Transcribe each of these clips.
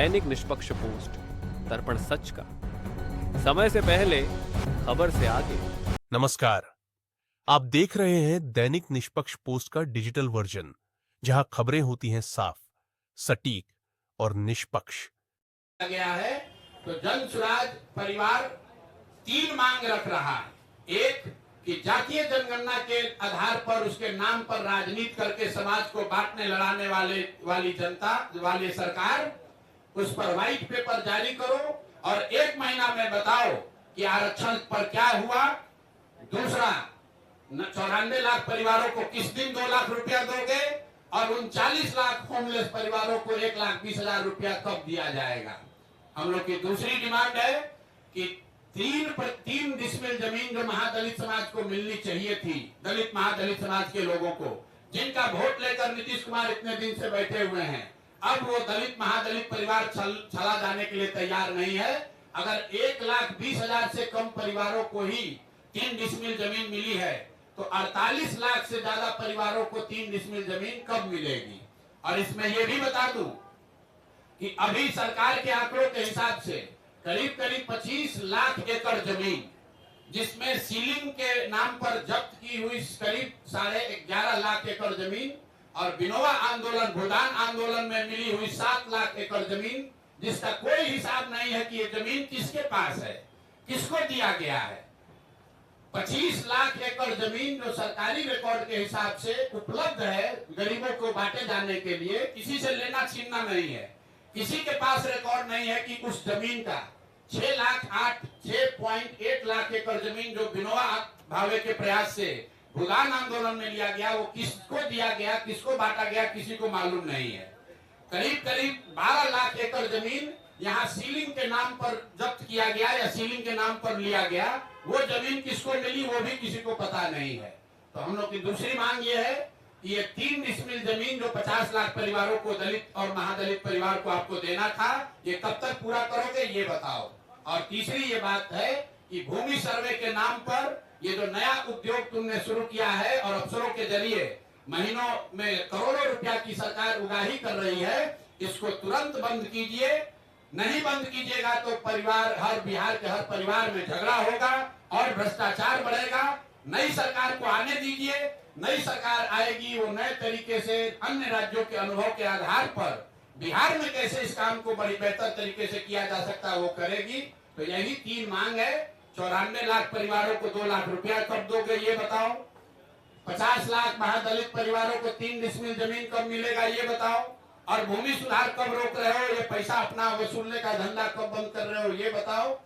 दैनिक निष्पक्ष पोस्ट, दर्पण सच का, समय से पहले, खबर से आगे। नमस्कार, आप देख रहे हैं दैनिक निष्पक्ष पोस्ट का डिजिटल वर्जन, जहां खबरें होती हैं साफ, सटीक और निष्पक्ष। गया है तो जन सुराज परिवार 3 मांग रख रहा है। एक कि जातीय जनगणना के आधार पर उसके नाम पर राजनीति करके समाज को बांटने लड़ाने वाली जनता वाली सरकार, उस पर व्हाइट पेपर जारी करो और 1 महीना में बताओ कि आरक्षण पर क्या हुआ। दूसरा, 94 लाख परिवारों को किस दिन 2 लाख रुपया दोगे और 39 लाख होमलेस परिवारों को 1,20,000 रुपया कब दिया जाएगा। हम लोग की दूसरी डिमांड है कि 3 डिसमिल जमीन जो महादलित समाज को मिलनी चाहिए थी, दलित महादलित समाज के लोगों को, जिनका वोट लेकर नीतीश कुमार इतने दिन से बैठे हुए हैं, अब वो दलित महादलित परिवार चला जाने के लिए तैयार नहीं है। अगर 1,20,000 से कम परिवारों को ही 3 डिसमिल जमीन मिली है तो 48 लाख से ज्यादा परिवारों को 3 डिसमिल जमीन कब मिलेगी। और इसमें यह भी बता दूं कि अभी सरकार के आंकड़ों के हिसाब से करीब 25 लाख एकड़ जमीन, जिसमें सीलिंग के नाम पर जब्त की हुई करीब 11.5 लाख एकड़ जमीन और विनोबा आंदोलन, भूदान आंदोलन में मिली हुई 7 लाख एकड़ जमीन, जिसका कोई हिसाब नहीं है कि ये जमीन किसके पास है, किसको दिया गया है। 25 लाख एकड़ जमीन जो सरकारी रिकॉर्ड के हिसाब से उपलब्ध है गरीबों को बांटे जाने के लिए, किसी से लेना छीनना नहीं है। किसी के पास रिकॉर्ड नहीं है कि उस जमीन का 6.8 लाख एकड़ जमीन जो विनोबा भावे के प्रयास से भूदान आंदोलन में लिया गया, वो किसको दिया गया, किसको बांटा गया, किसी को मालूम नहीं है। करीब 12 लाख एकड़ जमीन यहाँ सीलिंग के नाम पर जब्त किया गया या सीलिंग के नाम पर लिया गया, वो जमीन किसको मिली वो भी किसी को पता नहीं है। तो हम लोग की दूसरी मांग ये है कि ये 3 डिसमिल जमीन जो 50 लाख परिवारों को, दलित और महादलित परिवार को आपको देना था, ये कब तक पूरा करोगे ये बताओ। और तीसरी ये बात है कि भूमि सर्वे के नाम पर ये जो नया उद्योग तुमने शुरू किया है और अफसरों के जरिए महीनों में करोड़ों रुपया की सरकार उगाही कर रही है, इसको तुरंत बंद कीजिए। नहीं बंद कीजिएगा तो बिहार के हर परिवार में झगड़ा होगा और भ्रष्टाचार बढ़ेगा। नई सरकार को आने दीजिए, नई सरकार आएगी, वो नए तरीके से अन्य राज्यों के अनुभव के आधार पर बिहार में कैसे इस काम को बड़ी बेहतर तरीके से किया जा सकता है वो करेगी। तो यही 3 मांग है। 94 लाख परिवारों को 2 लाख रुपया कब दोगे ये बताओ। 50 लाख महादलित परिवारों को 3 डिसमिल जमीन कब मिलेगा ये बताओ। और भूमि सुधार कब रोक रहे हो, ये पैसा अपना वसूलने का धंधा कब बंद कर रहे हो ये बताओ।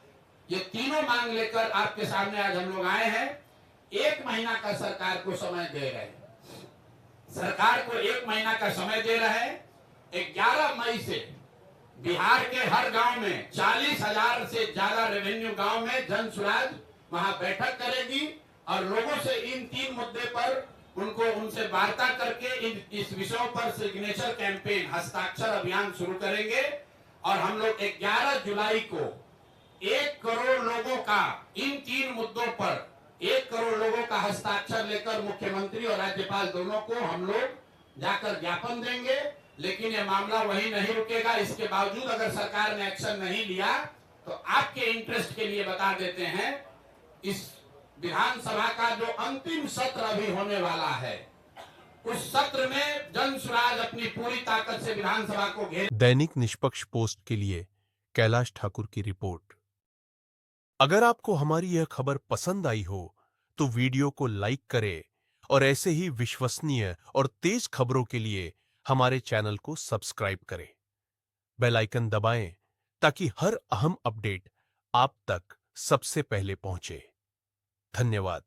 ये तीनों मांग लेकर आपके सामने आज हम लोग आए हैं। 1 महीना का सरकार को समय दे रहे हैं, सरकार को 1 महीना का समय दे रहे हैं। 11 मई से बिहार के हर गांव में 40,000 से ज्यादा रेवेन्यू गांव में जन सुराज वहां बैठक करेगी और लोगों से इन 3 मुद्दे पर उनसे वार्ता करके इस विषयों पर सिग्नेचर कैंपेन, हस्ताक्षर अभियान शुरू करेंगे। और हम लोग 11 जुलाई को 1 करोड़ लोगों का इन 3 मुद्दों पर 1 करोड़ लोगों का हस्ताक्षर लेकर मुख्यमंत्री और राज्यपाल दोनों को हम लोग जाकर ज्ञापन देंगे। लेकिन ये मामला वही नहीं रुकेगा। इसके बावजूद अगर सरकार ने एक्शन नहीं लिया तो आपके इंटरेस्ट के लिए बता देते हैं, इस विधानसभा का जो अंतिम सत्र अभी होने वाला है, उस सत्र में जन सुराज अपनी पूरी ताकत से विधानसभा को घेर। दैनिक निष्पक्ष पोस्ट के लिए कैलाश ठाकुर की रिपोर्ट। अगर आपको हमारी यह खबर पसंद आई हो तो वीडियो को लाइक करें और ऐसे ही विश्वसनीय और तेज खबरों के लिए हमारे चैनल को सब्सक्राइब करें। बेल आइकन दबाएं ताकि हर अहम अपडेट आप तक सबसे पहले पहुंचे। धन्यवाद।